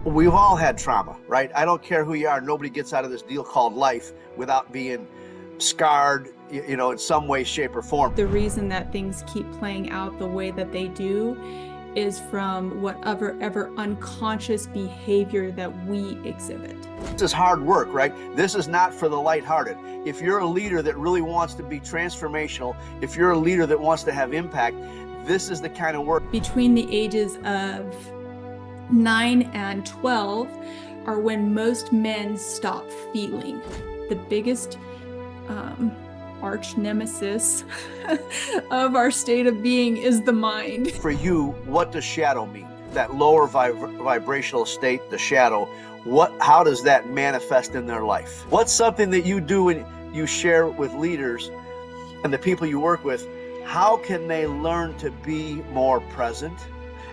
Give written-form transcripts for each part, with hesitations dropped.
We've all had trauma, right? I don't care who you are. Nobody gets out of this deal called life without being scarred, in some way, shape, or form. The reason that things keep playing out the way that they do is from whatever unconscious behavior that we exhibit. This is hard work, right? This is not for the lighthearted. If you're a leader that really wants to be transformational, if you're a leader that wants to have impact, this is the kind of work. Between the ages of 9 and 12 are when most men stop feeling. The biggest arch nemesis of our state of being is the mind. For you, what does shadow mean? That lower vibrational state, the shadow, how does that manifest in their life? What's something that you do and you share with leaders and the people you work with? How can they learn to be more present?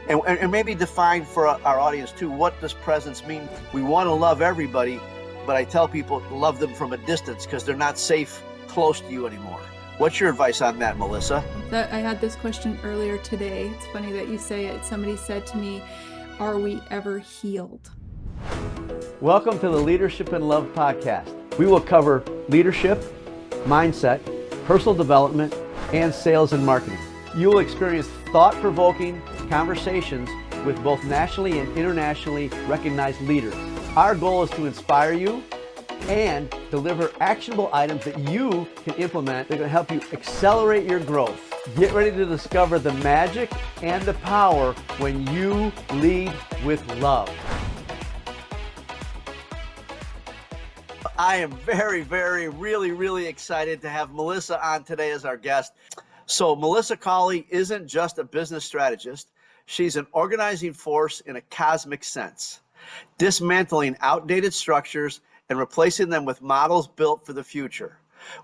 And maybe define for our audience too, what does presence mean? We want to love everybody, but I tell people love them from a distance because they're not safe close to you anymore. What's your advice on that, Melissa? I had this question earlier today. It's funny that you say it. Somebody said to me, are we ever healed? Welcome to the Leadership and Love podcast. We will cover leadership, mindset, personal development, and sales and marketing. You will experience thought-provoking conversations with both nationally and internationally recognized leaders. Our goal is to inspire you and deliver actionable items that you can implement that are going to help you accelerate your growth. Get ready to discover the magic and the power when you lead with love. I am really excited to have Melissa on today as our guest. So Melissa Cauley isn't just a business strategist. She's an organizing force in a cosmic sense, dismantling outdated structures and replacing them with models built for the future.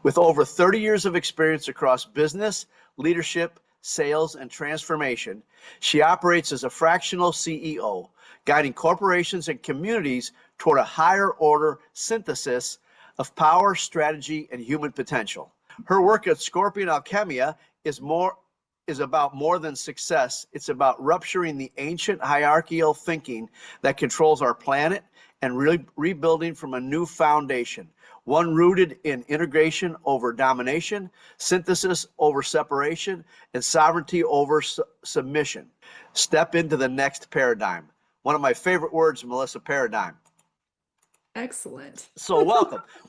With over 30 years of experience across business, leadership, sales, and transformation, she operates as a fractional CEO, guiding corporations and communities toward a higher order synthesis of power, strategy, and human potential. Her work at Scorpion Alchemia is about more than success. It's about rupturing the ancient hierarchical thinking that controls our planet and rebuilding from a new foundation, one rooted in integration over domination, synthesis over separation, and sovereignty over submission. Step into the next paradigm. One of my favorite words, Melissa, paradigm. Excellent. So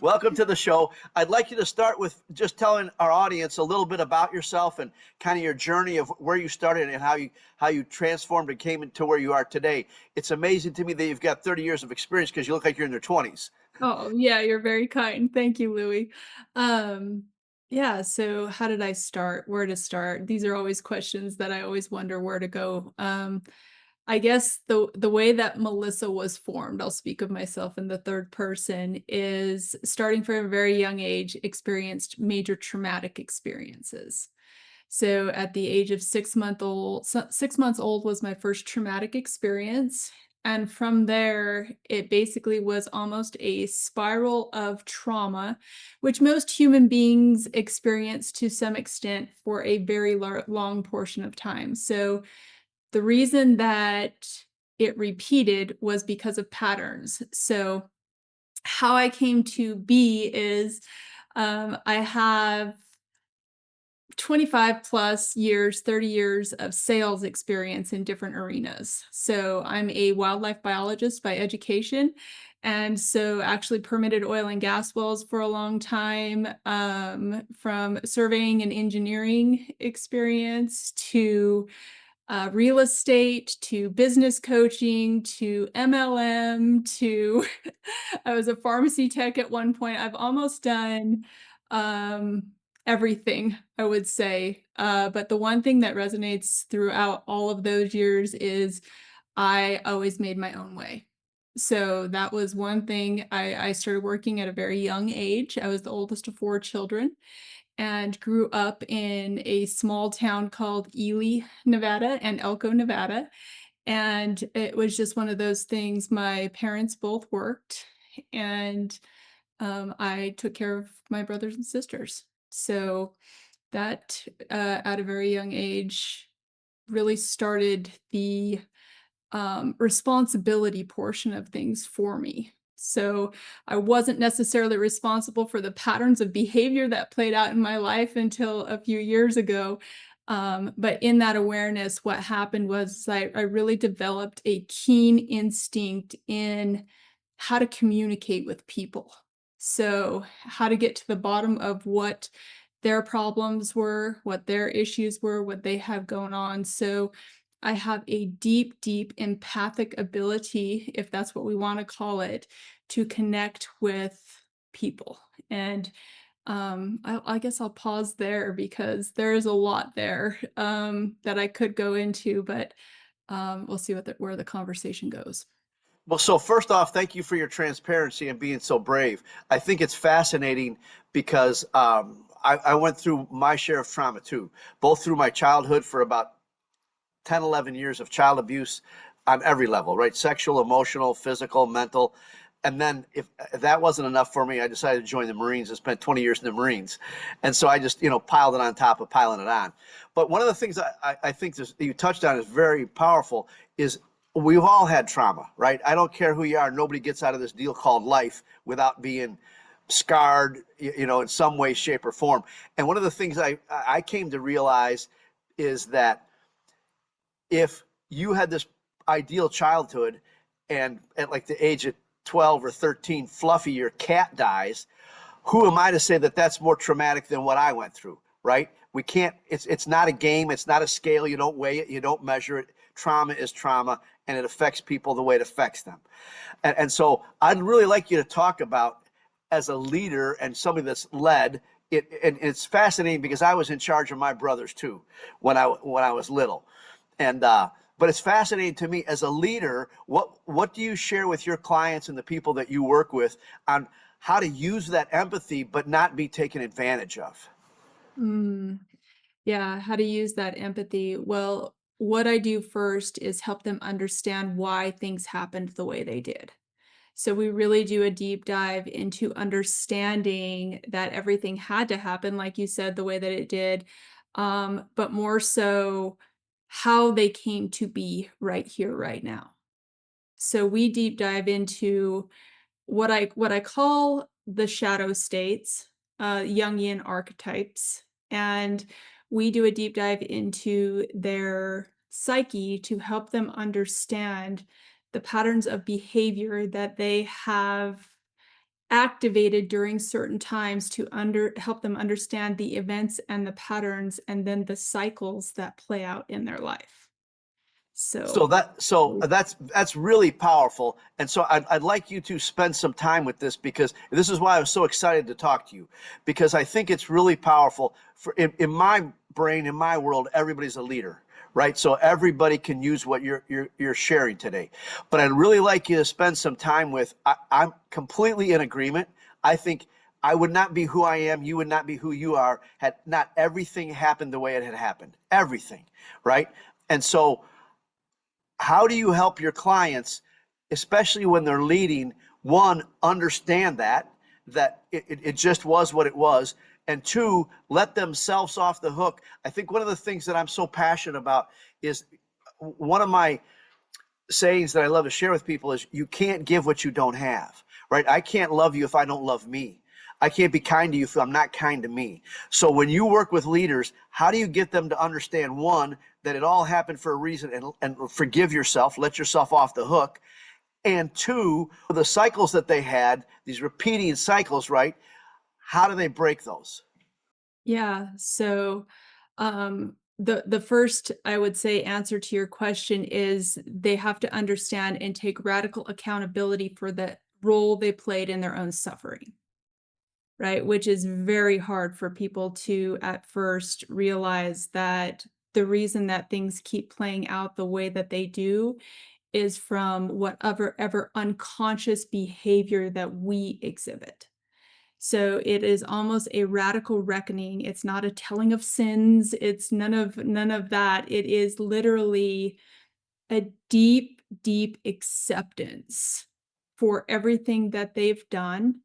welcome to the show. I'd like you to start with just telling our audience a little bit about yourself and kind of your journey of where you started and how you transformed and came into where you are today. It's amazing to me that you've got 30 years of experience because you look like you're in your 20s. Oh, yeah, you're very kind. Thank you, Louie. Yeah, so how did I start? Where to start? These are always questions that I always wonder where to go. I guess the way that Melissa was formed, I'll speak of myself in the third person, is starting from a very young age, experienced major traumatic experiences. So at the age of 6 months old was my first traumatic experience. And from there, it basically was almost a spiral of trauma, which most human beings experience to some extent for a very long portion of time. So the reason that it repeated was because of patterns. So how I came to be is I have 25 plus years, 30 years of sales experience in different arenas. So I'm a wildlife biologist by education. And so actually permitted oil and gas wells for a long time, from surveying and engineering experience to real estate to business coaching to MLM to I was a pharmacy tech at one point. I've almost done everything, I would say. But the one thing that resonates throughout all of those years is I always made my own way. So that was one thing. I started working at a very young age. I was the oldest of 4 children and grew up in a small town called Ely, Nevada, and Elko, Nevada. And it was just one of those things. My parents both worked, and I took care of my brothers and sisters. So that, at a very young age, really started the responsibility portion of things for me. So I wasn't necessarily responsible for the patterns of behavior that played out in my life until a few years ago. But in that awareness, what happened was I really developed a keen instinct in how to communicate with people. So how to get to the bottom of what their problems were, what their issues were, what they have going on. So I have a deep, deep empathic ability, if that's what we want to call it, to connect with people. And I guess I'll pause there because there is a lot there that I could go into, but we'll see where the conversation goes. Well, so first off, thank you for your transparency and being so brave. I think it's fascinating because I went through my share of trauma too, both through my childhood for about 10, 11 years of child abuse on every level, right? Sexual, emotional, physical, mental. And then if that wasn't enough for me, I decided to join the Marines and spent 20 years in the Marines. And so I just, piled it on top of piling it on. But one of the things I think you touched on is very powerful is we've all had trauma, right? I don't care who you are. Nobody gets out of this deal called life without being scarred, in some way, shape, or form. And one of the things I came to realize is that if you had this ideal childhood and at like the age of 12 or 13, Fluffy, your cat dies, who am I to say that that's more traumatic than what I went through, right? We can't, it's not a game. It's not a scale. You don't weigh it. You don't measure it. Trauma is trauma, and it affects people the way it affects them. And so I'd really like you to talk about, as a leader and somebody that's led it, and it's fascinating because I was in charge of my brothers too when I was little. And but it's fascinating to me as a leader, what do you share with your clients and the people that you work with on how to use that empathy but not be taken advantage of? Yeah, how to use that empathy. Well, what I do first is help them understand why things happened the way they did. So we really do a deep dive into understanding that everything had to happen, like you said, the way that it did, but more so how they came to be right here, right now. So we deep dive into what I call the shadow states, Jungian archetypes, and we do a deep dive into their psyche to help them understand the patterns of behavior that they have activated during certain times to help them understand the events and the patterns and then the cycles that play out in their life. So So that's really powerful. And so I'd like you to spend some time with this because this is why I was so excited to talk to you, because I think it's really powerful. In my brain, in my world, everybody's a leader, right? So everybody can use what you're sharing today. But I'd really like you to spend some time with. I'm completely in agreement. I think I would not be who I am. You would not be who you are had not everything happened the way it had happened. Everything, right? And so, how do you help your clients, especially when they're leading, one, understand that it just was what it was, and two, let themselves off the hook? I think one of the things that I'm so passionate about is one of my sayings that I love to share with people is you can't give what you don't have, right? I can't love you if I don't love me. I can't be kind to you if I'm not kind to me. So when you work with leaders, how do you get them to understand, one, that it all happened for a reason and forgive yourself, let yourself off the hook, and two, the cycles that they had, these repeating cycles, right? How do they break those? yeah, so the first, I would say, answer to your question is they have to understand and take radical accountability for the role they played in their own suffering, right? Which is very hard for people to at first realize that the reason that things keep playing out the way that they do is from whatever ever unconscious behavior that we exhibit. So it is almost a radical reckoning. It's not a telling of sins. It's none of that. It is literally a deep, deep acceptance for everything that they've done,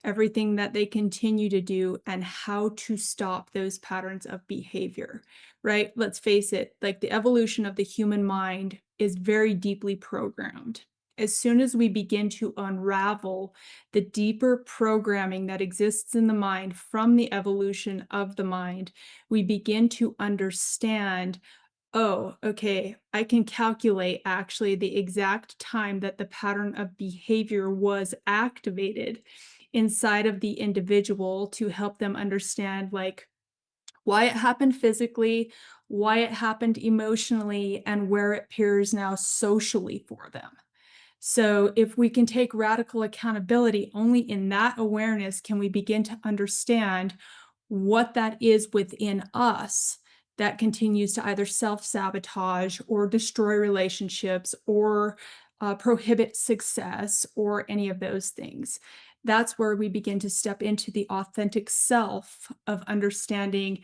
everything that they continue to do, and how to stop those patterns of behavior, right? Let's face it, like the evolution of the human mind is very deeply programmed. As soon as we begin to unravel the deeper programming that exists in the mind from the evolution of the mind, we begin to understand, oh, okay, I can calculate actually the exact time that the pattern of behavior was activated inside of the individual to help them understand like why it happened physically, why it happened emotionally, and where it appears now socially for them. So if we can take radical accountability, only in that awareness can we begin to understand what that is within us that continues to either self-sabotage or destroy relationships or prohibit success or any of those things. That's where we begin to step into the authentic self of understanding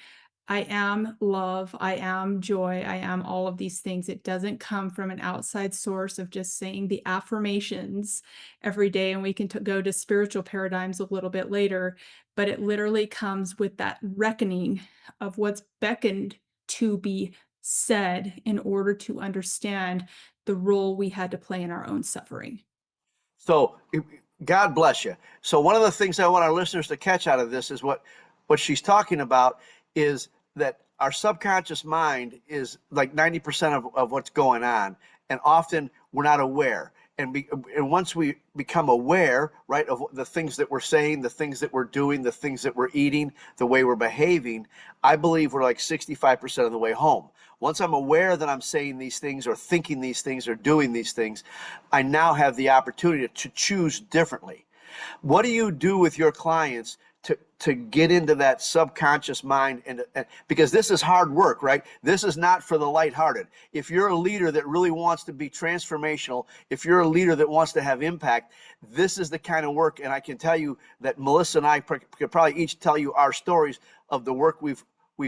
I am love, I am joy, I am all of these things. It doesn't come from an outside source of just saying the affirmations every day. And we can go to spiritual paradigms a little bit later, but it literally comes with that reckoning of what's beckoned to be said in order to understand the role we had to play in our own suffering. So God bless you. So one of the things I want our listeners to catch out of this is what she's talking about is that our subconscious mind is like 90% of what's going on. And often we're not aware. And once we become aware, right, of the things that we're saying, the things that we're doing, the things that we're eating, the way we're behaving, I believe we're like 65% of the way home. Once I'm aware that I'm saying these things or thinking these things or doing these things, I now have the opportunity to choose differently. What do you do with your clients to get into that subconscious mind? And because this is hard work, right? This is not for the lighthearted. If you're a leader that really wants to be transformational, if you're a leader that wants to have impact, this is the kind of work. And I can tell you that Melissa and I could probably each tell you our stories of the work we've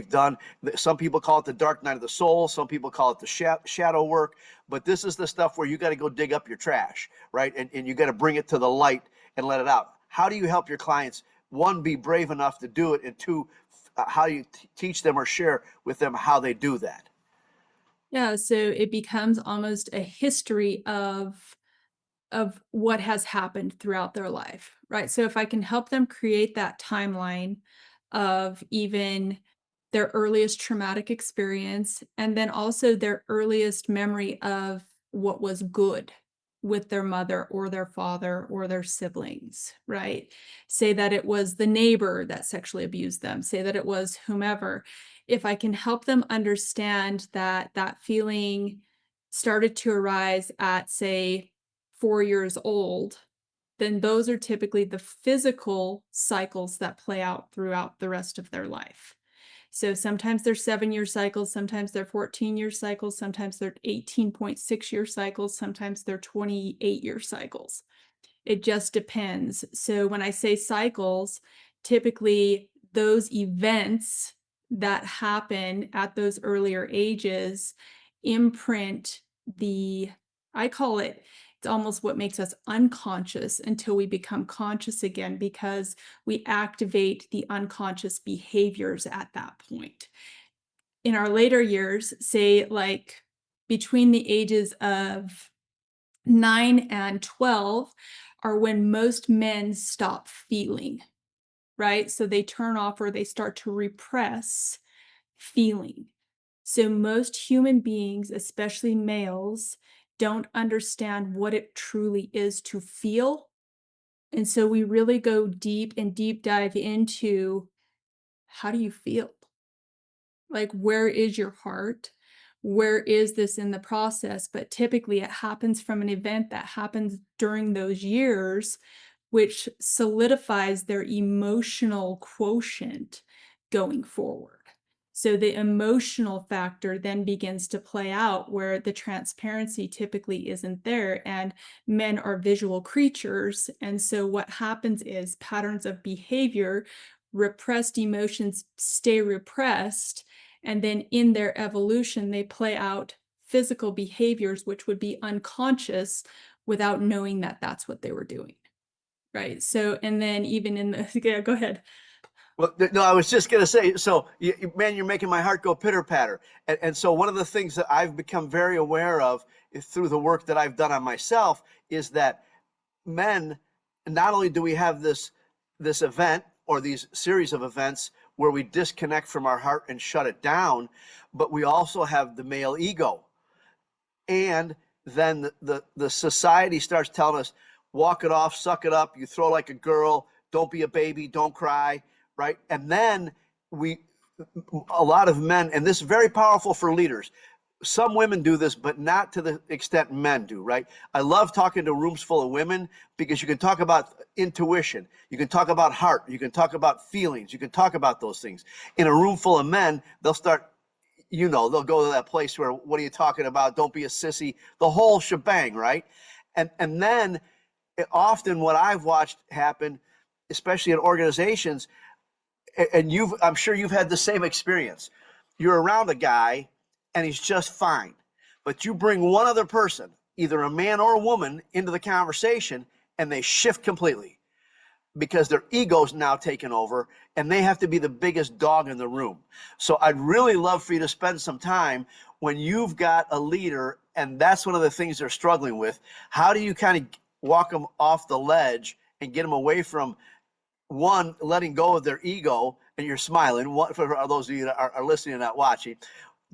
done. Some people call it the dark night of the soul. Some people call it the shadow work. But this is the stuff where you got to go dig up your trash, right? And you got to bring it to the light and let it out. How do you help your clients, one, be brave enough to do it, and two, how do you teach them or share with them how they do that? Yeah, so it becomes almost a history of what has happened throughout their life, right? So if I can help them create that timeline of even their earliest traumatic experience and then also their earliest memory of what was good with their mother or their father or their siblings, right? Say that it was the neighbor that sexually abused them, say that it was whomever. If I can help them understand that that feeling started to arise at, say, 4 years old, then those are typically the physical cycles that play out throughout the rest of their life. So sometimes they're 7-year cycles, sometimes they're 14-year cycles, sometimes they're 18.6-year cycles, sometimes they're 28-year cycles. It just depends. So when I say cycles, typically those events that happen at those earlier ages imprint I call it, it's almost what makes us unconscious until we become conscious again, because we activate the unconscious behaviors at that point. In our later years, say like between the ages of 9 and 12 are when most men stop feeling, right? So they turn off or they start to repress feeling. So most human beings, especially males, don't understand what it truly is to feel. And so we really go deep and deep dive into, how do you feel? Like, where is your heart? Where is this in the process? But typically it happens from an event that happens during those years, which solidifies their emotional quotient going forward. So the emotional factor then begins to play out where the transparency typically isn't there, and men are visual creatures. And so what happens is patterns of behavior, repressed emotions stay repressed, and then in their evolution, they play out physical behaviors, which would be unconscious without knowing that that's what they were doing. Right. So, and then even in the, yeah, go ahead. Well, no, I was just going to say, so man, you're making my heart go pitter patter. And so one of the things that I've become very aware of through the work that I've done on myself is that men, not only do we have this event or these series of events where we disconnect from our heart and shut it down, but we also have the male ego. And then the society starts telling us, walk it off, suck it up, you throw like a girl, don't be a baby, don't cry, right? And then a lot of men, and this is very powerful for leaders. Some women do this, but not to the extent men do, right? I love talking to rooms full of women because you can talk about intuition, you can talk about heart, you can talk about feelings, you can talk about those things. In a room full of men, they'll start, they'll go to that place where, what are you talking about? Don't be a sissy, the whole shebang, right? And then often what I've watched happen, especially in organizations, and I'm sure you've had the same experience. You're around a guy and he's just fine, but you bring one other person, either a man or a woman, into the conversation and they shift completely because their ego's now taken over and they have to be the biggest dog in the room. So I'd really love for you to spend some time when you've got a leader and that's one of the things they're struggling with. How do you kind of walk them off the ledge and get them away from, one, letting go of their ego, and you're smiling, for those of you that are listening and not watching,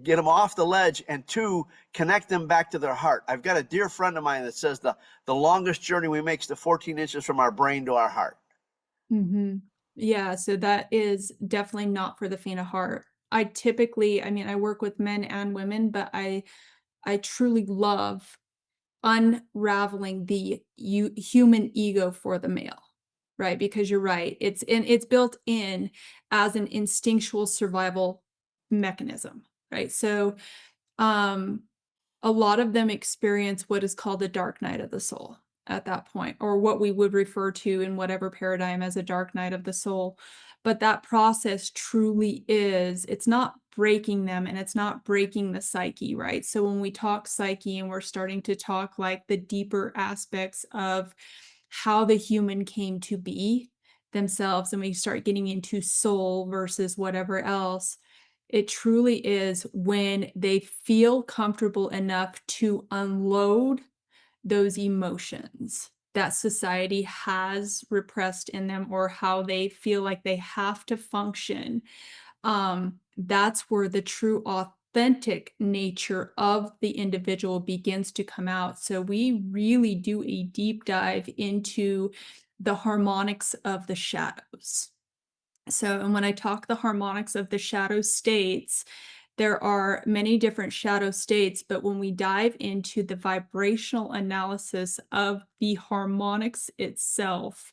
get them off the ledge, and two, connect them back to their heart. I've got a dear friend of mine that says the longest journey we make is the 14 inches from our brain to our heart. Mm-hmm. Yeah, so that is definitely not for the faint of heart. I work with men and women, but I truly love unraveling the human ego for the male, right? Because you're right, it's built in as an instinctual survival mechanism, right? So a lot of them experience what is called the dark night of the soul at that point, or what we would refer to in whatever paradigm as a dark night of the soul. But that process truly it's not breaking them and it's not breaking the psyche, right? So when we talk psyche and we're starting to talk like the deeper aspects of how the human came to be themselves, and we start getting into soul versus whatever else, it truly is when they feel comfortable enough to unload those emotions that society has repressed in them, or how they feel like they have to function. That's where the true authentic nature of the individual begins to come out. So we really do a deep dive into the harmonics of the shadows. So, and when I talk the harmonics of the shadow states, there are many different shadow states, but when we dive into the vibrational analysis of the harmonics itself,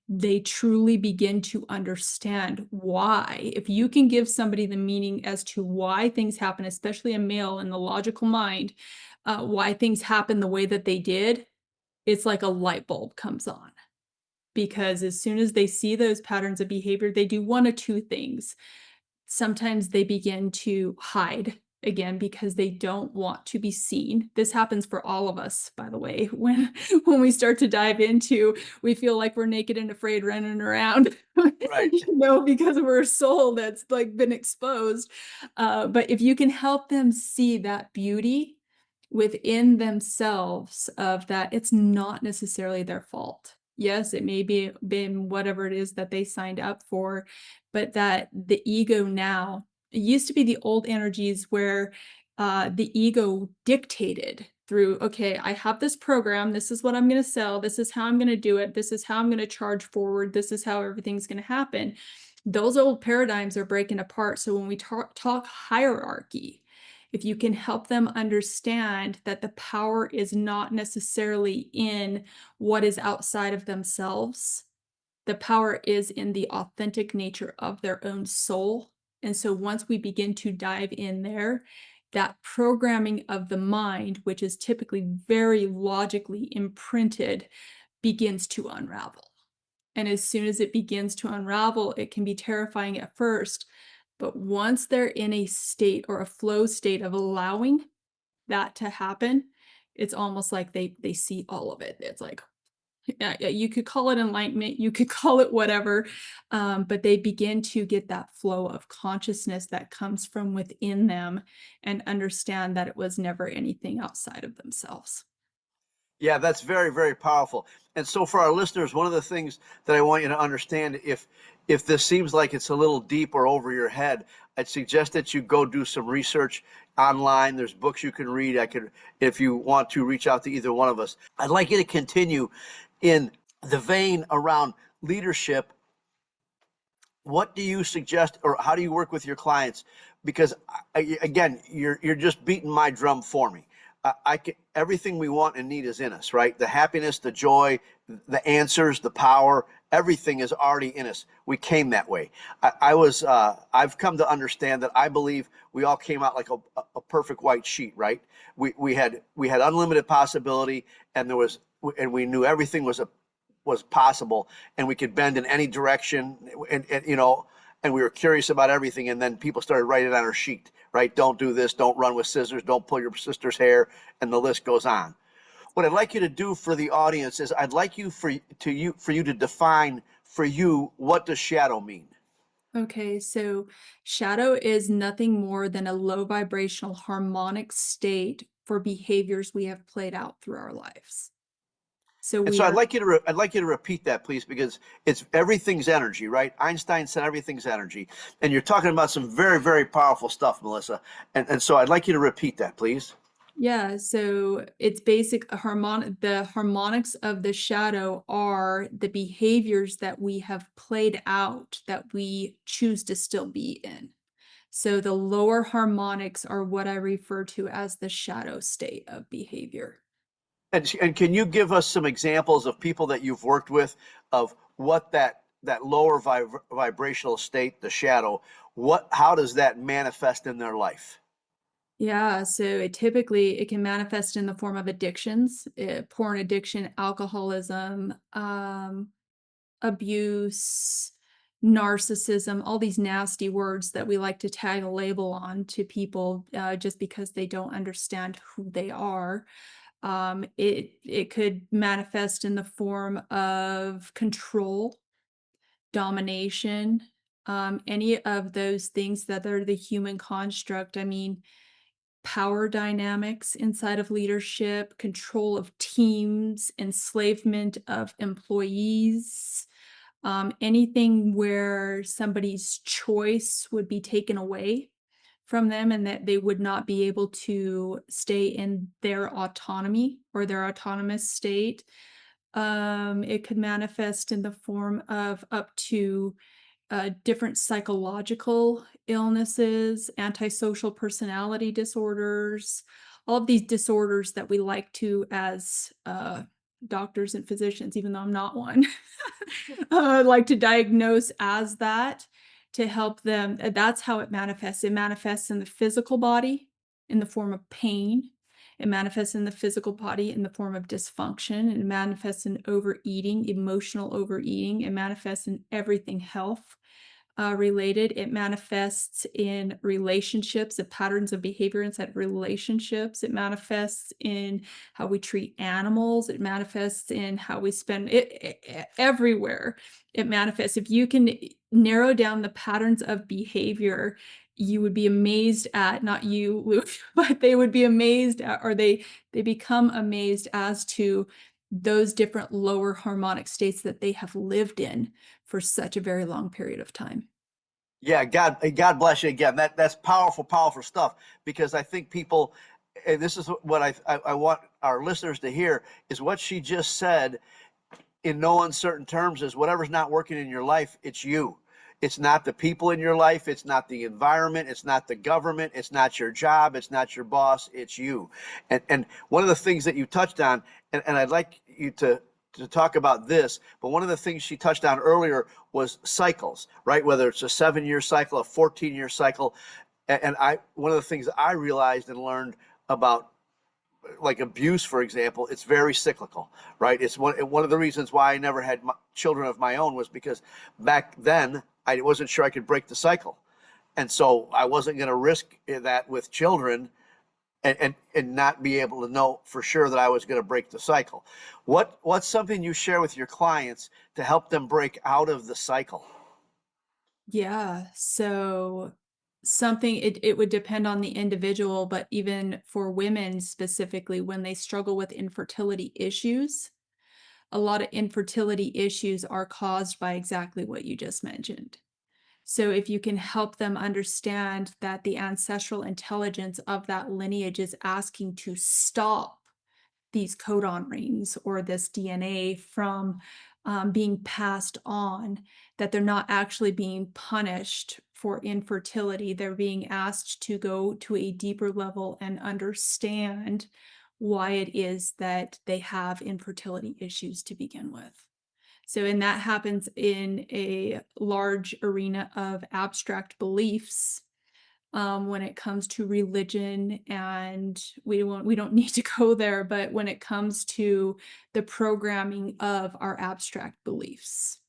they truly begin to understand why. If you can give somebody the meaning as to why things happen, especially a male in the logical mind, why things happen the way that they did, it's like a light bulb comes on. Because as soon as they see those patterns of behavior, they do one of two things. Sometimes they begin to hide again because they don't want to be seen. This happens for all of us, by the way. When we start to dive into, we feel like we're naked and afraid running around, Right. because we're a soul that's like been exposed. But if you can help them see that beauty within themselves, of that it's not necessarily their fault. Yes, it may be been whatever it is that they signed up for, but that the ego now, it used to be the old energies where the ego dictated through, okay, I have this program, this is what I'm going to sell, this is how I'm going to do it, this is how I'm going to charge forward, this is how everything's going to happen. Those old paradigms are breaking apart. So when we talk hierarchy, if you can help them understand that the power is not necessarily in what is outside of themselves, the power is in the authentic nature of their own soul. And so once we begin to dive in there, that programming of the mind, which is typically very logically imprinted, begins to unravel. And as soon as it begins to unravel, it can be terrifying at first. But once they're in a state or a flow state of allowing that to happen, it's almost like they see all of it. It's like, Yeah, you could call it enlightenment, you could call it whatever, but they begin to get that flow of consciousness that comes from within them and understand that it was never anything outside of themselves. Yeah, that's very, very powerful. And so for our listeners, one of the things that I want you to understand, if this seems like it's a little deep or over your head, I'd suggest that you go do some research online. There's books you can read. If you want to, reach out to either one of us. I'd like you to continue in the vein around leadership. What do you suggest, or how do you work with your clients? Because again, you're just beating my drum for me. Everything we want and need is in us, right? The happiness, the joy, the answers, the power, everything is already in us. We came that way. I've come to understand that I believe we all came out like a perfect white sheet, right? We had unlimited possibility, and we knew everything was possible, and we could bend in any direction, and we were curious about everything. And then people started writing on our sheet, right? Don't do this, don't run with scissors, don't pull your sister's hair, and the list goes on. What I'd like you to do for the audience is I'd like you for you to define for you, what does shadow mean? Okay, so shadow is nothing more than a low vibrational harmonic state for behaviors we have played out through our lives. So And so I'd like you to repeat that, please, because everything's energy, right? Einstein said everything's energy, and you're talking about some very, very powerful stuff, Melissa. And so I'd like you to repeat that, please. Yeah, so it's the harmonics of the shadow are the behaviors that we have played out that we choose to still be in. So the lower harmonics are what I refer to as the shadow state of behavior. And can you give us some examples of people that you've worked with of what that lower vibrational state, the shadow, how does that manifest in their life? Yeah, so it can manifest in the form of addictions, porn addiction, alcoholism, abuse, narcissism, all these nasty words that we like to tag a label on to people just because they don't understand who they are. It could manifest in the form of control, domination, any of those things that are the human construct. I mean, power dynamics inside of leadership, control of teams, enslavement of employees, anything where somebody's choice would be taken away from them and that they would not be able to stay in their autonomy or their autonomous state. It could manifest in the form of up to different psychological illnesses, antisocial personality disorders, all of these disorders that we like to, as doctors and physicians, even though I'm not one, like to diagnose as that to help them. That's how it manifests. It manifests in the physical body in the form of pain. It manifests in the physical body in the form of dysfunction. It manifests in overeating, emotional overeating. It manifests in everything health related. It manifests in relationships, the patterns of behavior inside relationships. It manifests in how we treat animals. It manifests in how we spend it everywhere. It manifests. If you can narrow down the patterns of behavior, you would be amazed at, not you, Luke, but they would be amazed at, or they become amazed as to those different lower harmonic states that they have lived in for such a very long period of time. Yeah, God bless you again. That's powerful, powerful stuff, because I think people, and this is what I want our listeners to hear, is what she just said in no uncertain terms is whatever's not working in your life, it's you. It's not the people in your life. It's not the environment. It's not the government. It's not your job. It's not your boss. It's you. And one of the things that you touched on, and I'd like you to talk about this, but one of the things she touched on earlier was cycles, right? Whether it's a 7-year cycle, a 14-year cycle. And one of the things I realized and learned about, like abuse, for example, it's very cyclical, right? It's one of the reasons why I never had children of my own was because back then I wasn't sure I could break the cycle. And so I wasn't going to risk that with children and not be able to know for sure that I was going to break the cycle. What's something you share with your clients to help them break out of the cycle? Yeah. So it would depend on the individual, but even for women specifically, when they struggle with infertility issues, a lot of infertility issues are caused by exactly what you just mentioned. So if you can help them understand that the ancestral intelligence of that lineage is asking to stop these codon rings or this DNA from being passed on, that they're not actually being punished for infertility. They're being asked to go to a deeper level and understand why it is that they have infertility issues to begin with. So, and that happens in a large arena of abstract beliefs when it comes to religion, and we don't need to go there, but when it comes to the programming of our abstract beliefs,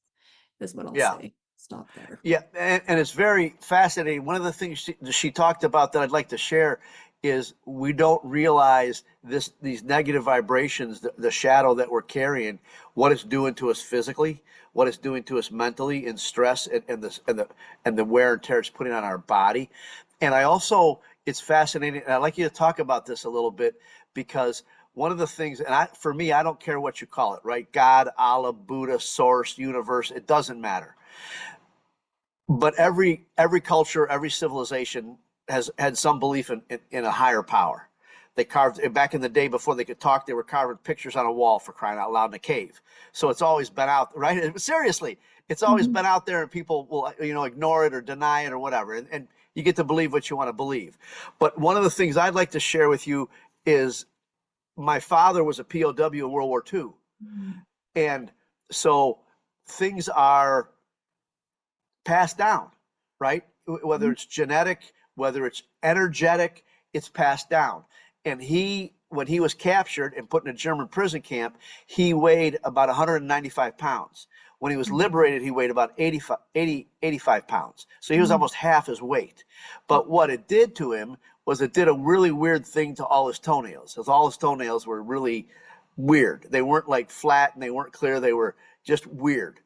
is what I'll Yeah. say. Stop there. Yeah, and it's very fascinating. One of the things she talked about that I'd like to share is we don't realize these negative vibrations, the shadow that we're carrying, what it's doing to us physically, what it's doing to us mentally, in stress, and the wear and tear it's putting on our body. And it's fascinating, and I'd like you to talk about this a little bit, because one of the things, and for me, I don't care what you call it, right? God, Allah, Buddha, source, universe, it doesn't matter. But every culture, every civilization has had some belief in a higher power. They carved, back in the day before they could talk, they were carving pictures on a wall, for crying out loud, in a cave. So it's always been out, right? Seriously, it's always been out there, and people will, ignore it or deny it or whatever. And you get to believe what you want to believe. But one of the things I'd like to share with you is my father was a POW in World War II. And so things are passed down, right? Whether it's genetic, whether it's energetic, it's passed down. And when he was captured and put in a German prison camp, he weighed about 195 pounds. When he was liberated, he weighed about 85 pounds. So he was almost half his weight. But what it did to him was it did a really weird thing to all his toenails, because all his toenails were really weird. They weren't like flat and they weren't clear. They were just weird.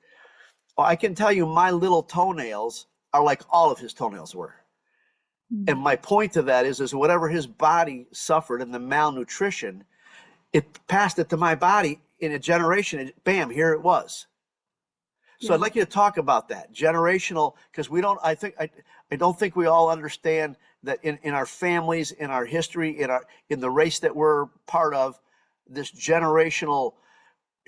Well, I can tell you my little toenails are like all of his toenails were. And my point to that is whatever his body suffered in the malnutrition, it passed it to my body in a generation, and bam, here it was. So I'd like you to talk about that generational, because I don't think we all understand that in our families, in our history, in the race that we're part of, this generational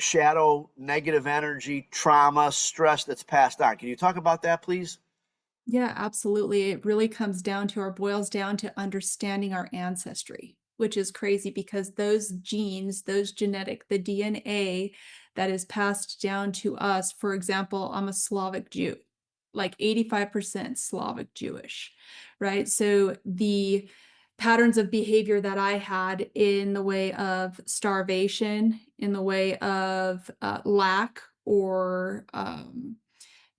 shadow, negative energy, trauma, stress that's passed on. Can you talk about that, please? Yeah, absolutely. It really boils down to understanding our ancestry, which is crazy because those genes, the DNA that is passed down to us, for example, I'm a Slavic Jew, like 85% Slavic Jewish, right? So the patterns of behavior that I had in the way of starvation, in the way of lack, or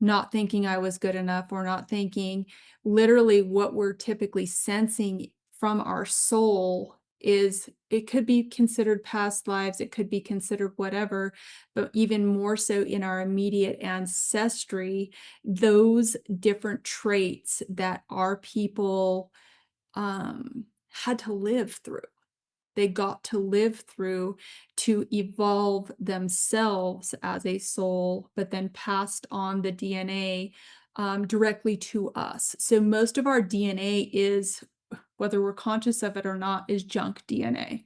not thinking I was good enough, or not thinking, literally what we're typically sensing from our soul is, it could be considered past lives, it could be considered whatever, but even more so in our immediate ancestry, those different traits that our people had to live through. They got to live through to evolve themselves as a soul, but then passed on the DNA directly to us. So most of our DNA is, whether we're conscious of it or not, is junk DNA.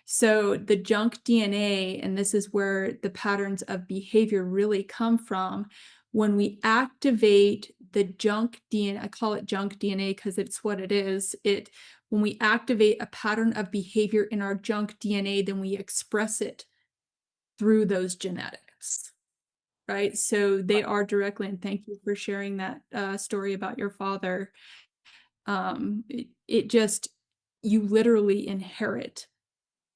So the junk DNA, and this is where the patterns of behavior really come from, when we activate the junk DNA, I call it junk DNA because it's what it is. When we activate a pattern of behavior in our junk DNA, then we express it through those genetics, right? So they are directly, and thank you for sharing that story about your father. You literally inherit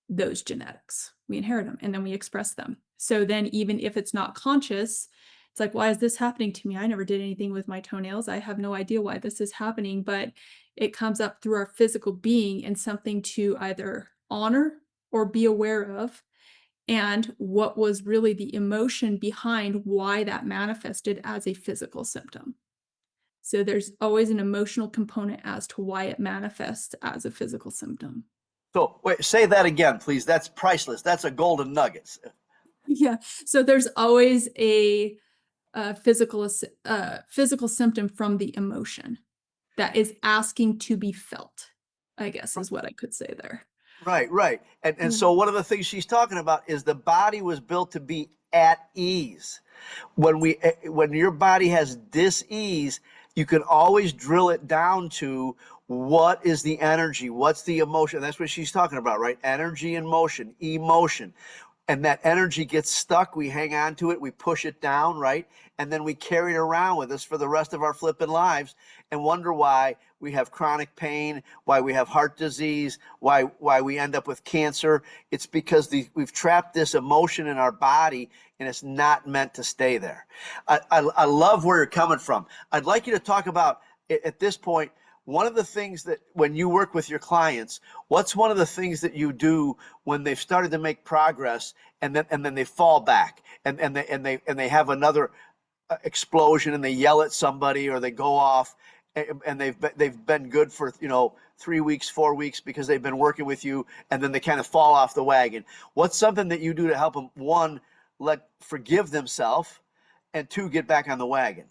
those genetics. We inherit them and then we express them. So then even if it's not conscious, It's like, why is this happening to me? I never did anything with my toenails. I have no idea why this is happening, but it comes up through our physical being and something to either honor or be aware of, and what was really the emotion behind why that manifested as a physical symptom. So there's always an emotional component as to why it manifests as a physical symptom. So wait, say that again, please. That's priceless. That's a golden nugget. Yeah. So there's always a physical symptom from the emotion that is asking to be felt, I guess is what I could say there. Right, right. And so one of the things she's talking about is the body was built to be at ease. When your body has dis-ease, you can always drill it down to what is the energy, what's the emotion. That's what she's talking about, right? Energy and motion, emotion. And that energy gets stuck, we hang on to it, we push it down, right? And then we carry it around with us for the rest of our flipping lives and wonder why we have chronic pain, why we have heart disease, why we end up with cancer. It's because we've trapped this emotion in our body and it's not meant to stay there. I love where you're coming from. I'd like you to talk about, at this point, one of the things that when you work with your clients, what's one of the things that you do when they've started to make progress and then they fall back and they have another explosion and they yell at somebody or they go off and they've been good for 3 weeks, 4 weeks because they've been working with you and then they kind of fall off the wagon. What's something that you do to help them, one, forgive themselves, and two, get back on the wagon?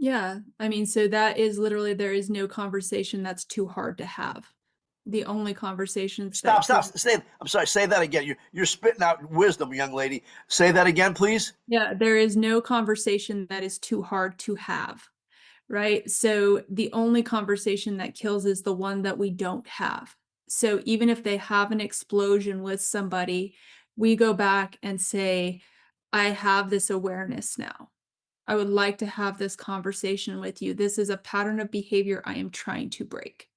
Yeah, I mean, so that is literally, there is no conversation that's too hard to have. The only conversations Stop. I'm sorry. Say that again. You're spitting out wisdom, young lady. Say that again, please. Yeah, there is no conversation that is too hard to have, right? So the only conversation that kills is the one that we don't have. So even if they have an explosion with somebody, we go back and say, I have this awareness now. I would like to have this conversation with you. This is a pattern of behavior I am trying to break.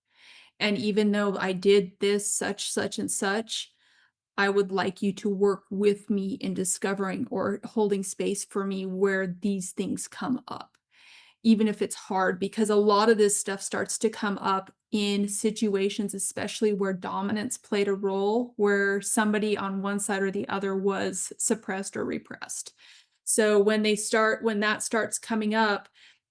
And even though I did this, such, and such, I would like you to work with me in discovering or holding space for me where these things come up, even if it's hard, because a lot of this stuff starts to come up in situations, especially where dominance played a role, where somebody on one side or the other was suppressed or repressed. So when that starts coming up,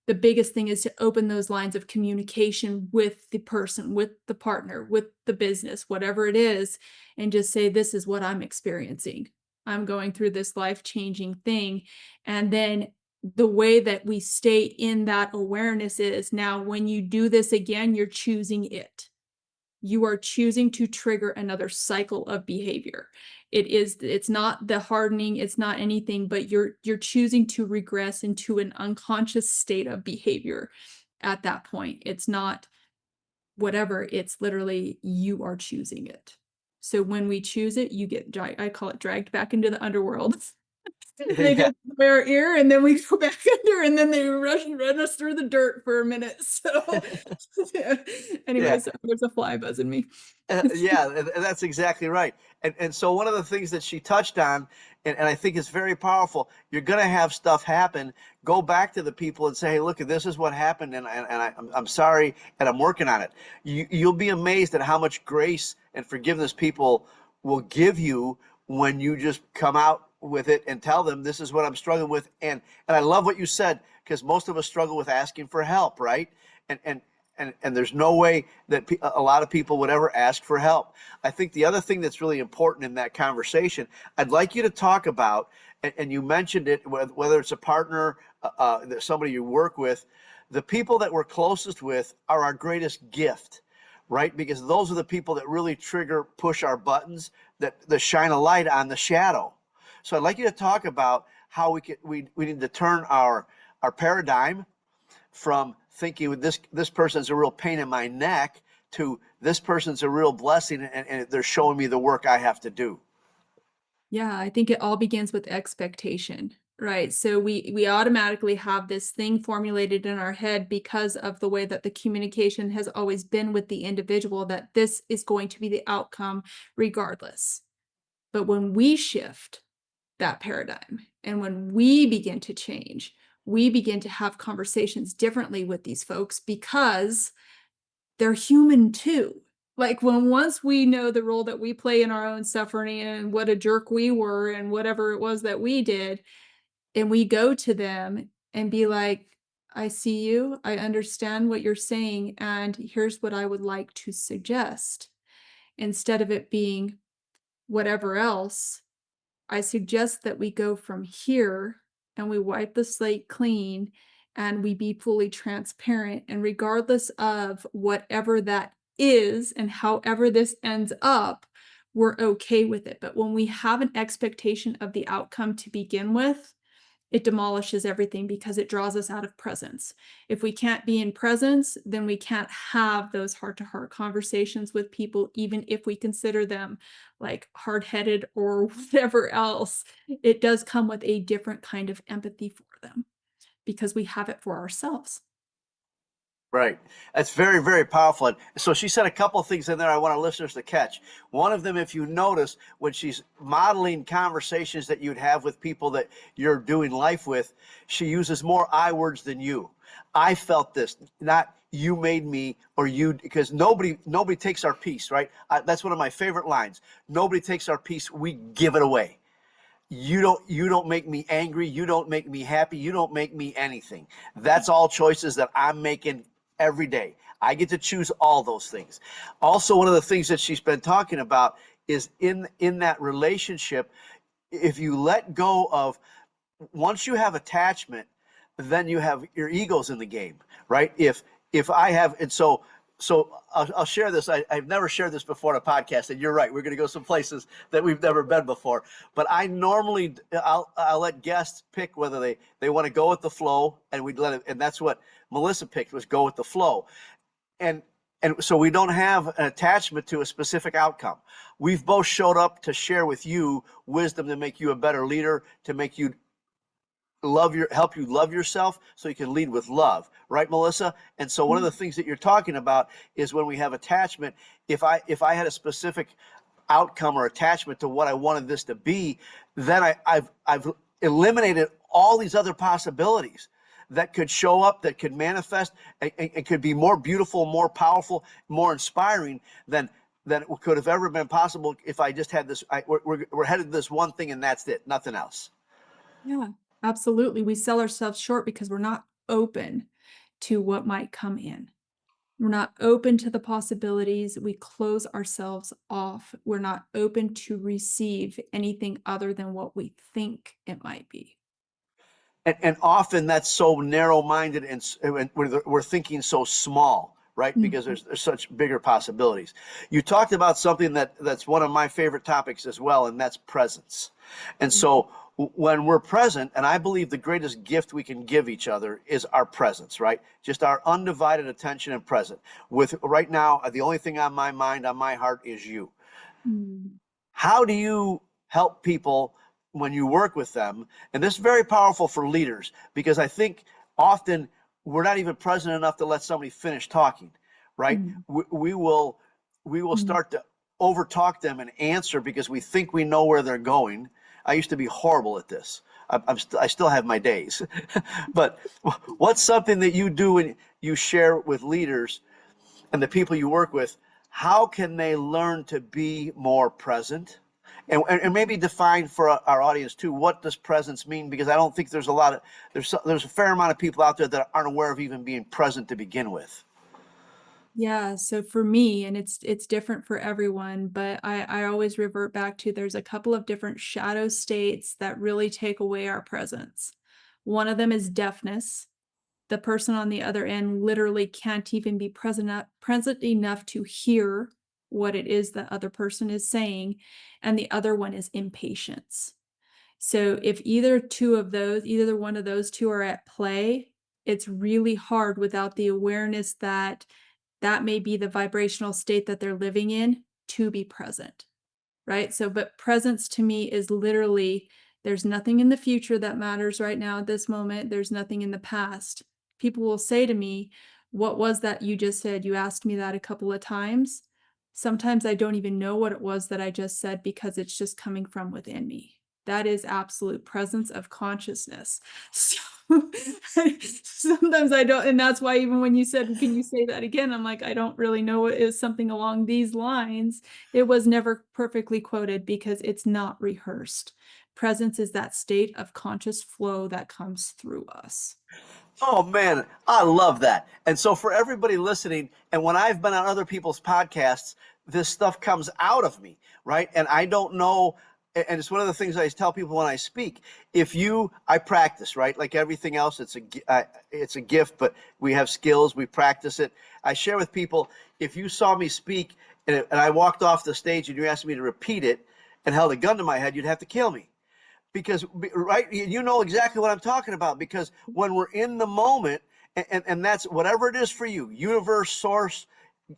the biggest thing is to open those lines of communication with the person, with the partner, with the business, whatever it is, and just say, this is what I'm experiencing. I'm going through this life-changing thing. And then the way that we stay in that awareness is, now when you do this again, you're choosing it. You are choosing to trigger another cycle of behavior. It's not the hardening, it's not anything, but you're choosing to regress into an unconscious state of behavior at that point. It's not whatever, it's literally you are choosing it. So when we choose it, you get, I call it, dragged back into the underworld. They Yeah. go by our ear and then we go back under and then they run us through the dirt for a minute. So yeah. Anyway, Yeah. so there's a fly buzzing me. Yeah, and that's exactly right. And so one of the things that she touched on, and I think it's very powerful, you're going to have stuff happen. Go back to the people and say, hey, look, this is what happened, and I'm sorry, and I'm working on it. You'll be amazed at how much grace and forgiveness people will give you when you just come out with it and tell them, this is what I'm struggling with. And I love what you said, because most of us struggle with asking for help, right? And there's no way that a lot of people would ever ask for help. I think the other thing that's really important in that conversation, I'd like you to talk about, and you mentioned it, whether it's a partner, somebody you work with, the people that we're closest with are our greatest gift, right? Because those are the people that really push our buttons, that shine a light on the shadow. So I'd like you to talk about how we need to turn our paradigm from thinking this person's a real pain in my neck to this person's a real blessing and they're showing me the work I have to do. Yeah, I think it all begins with expectation, right? So we automatically have this thing formulated in our head because of the way that the communication has always been with the individual, that this is going to be the outcome regardless. But when we shift that paradigm. And when we begin to change, we begin to have conversations differently with these folks because they're human too. Like once we know the role that we play in our own suffering and what a jerk we were and whatever it was that we did, and we go to them and be like, I see you, I understand what you're saying, and here's what I would like to suggest. Instead of it being whatever else, I suggest that we go from here and we wipe the slate clean and we be fully transparent. And regardless of whatever that is and however this ends up, we're okay with it. But when we have an expectation of the outcome to begin with, it demolishes everything because it draws us out of presence. If we can't be in presence, then we can't have those heart-to-heart conversations with people, even if we consider them like hard-headed or whatever else. It does come with a different kind of empathy for them because we have it for ourselves. Right. That's very, very powerful. And so she said a couple of things in there I want our listeners to catch. One of them, if you notice, when she's modeling conversations that you'd have with people that you're doing life with, she uses more I words than you. I felt this, not you made me or you, because nobody takes our peace, right? That's one of my favorite lines. Nobody takes our peace. We give it away. You don't make me angry. You don't make me happy. You don't make me anything. That's all choices that I'm making every day. I get to choose all those things. Also, one of the things that she's been talking about is in that relationship, if you let go of, once you have attachment, then you have your egos in the game, right? If I have, and so I'll share this. I've never shared this before on a podcast, and you're right. We're going to go some places that we've never been before. But I normally, I'll let guests pick whether they want to go with the flow, and we'd let it. And that's what Melissa picked, was go with the flow. And so we don't have an attachment to a specific outcome. We've both showed up to share with you wisdom to make you a better leader, to make you help you love yourself so you can lead with love, right, Melissa? And so one of the things that you're talking about is when we have attachment, if I had a specific outcome or attachment to what I wanted this to be, then I've eliminated all these other possibilities that could show up, that could manifest, and could be more beautiful, more powerful, more inspiring than it could have ever been possible if I just had this. We're headed to this one thing and that's it, nothing else. Yeah, absolutely. We sell ourselves short because we're not open to what might come in. We're not open to the possibilities. We close ourselves off. We're not open to receive anything other than what we think it might be. And often that's so narrow-minded, and we're thinking so small, right? Because there's such bigger possibilities. You talked about something that's one of my favorite topics as well, and that's presence. And so when we're present, and I believe the greatest gift we can give each other is our presence, right? Just our undivided attention and present. With right now, the only thing on my mind, on my heart, is you. How do you help people when you work with them? And this is very powerful for leaders, because I think often we're not even present enough to let somebody finish talking, right? We will start to overtalk them and answer because we think we know where they're going. I used to be horrible at this. I still have my days. But what's something that you do when you share with leaders and the people you work with? How can they learn to be more present? And maybe define for our audience too, what does presence mean? Because I don't think there's a fair amount of people out there that aren't aware of even being present to begin with. Yeah, so for me, and it's different for everyone, but I always revert back to, there's a couple of different shadow states that really take away our presence. One of them is deafness. The person on the other end literally can't even be present enough to hear what it is the other person is saying. And the other one is impatience. So if either one of those two are at play, it's really hard without the awareness that that may be the vibrational state that they're living in to be present, right? So, but presence to me is literally, there's nothing in the future that matters right now at this moment. There's nothing in the past. People will say to me, what was that you just said? You asked me that a couple of times. Sometimes I don't even know what it was that I just said because it's just coming from within me. That is absolute presence of consciousness. So sometimes I don't, and that's why even when you said, can you say that again? I'm like, I don't really know it is something along these lines. It was never perfectly quoted because it's not rehearsed. Presence is that state of conscious flow that comes through us. Oh man, I love that. And so for everybody listening, and when I've been on other people's podcasts, this stuff comes out of me, right? And I don't know, and it's one of the things I tell people when I speak. I practice, right? Like everything else, it's a gift, but we have skills, we practice it. I share with people, if you saw me speak and I walked off the stage and you asked me to repeat it and held a gun to my head, you'd have to kill me. Because, right, you know exactly what I'm talking about, because when we're in the moment, and that's whatever it is for you, universe, source,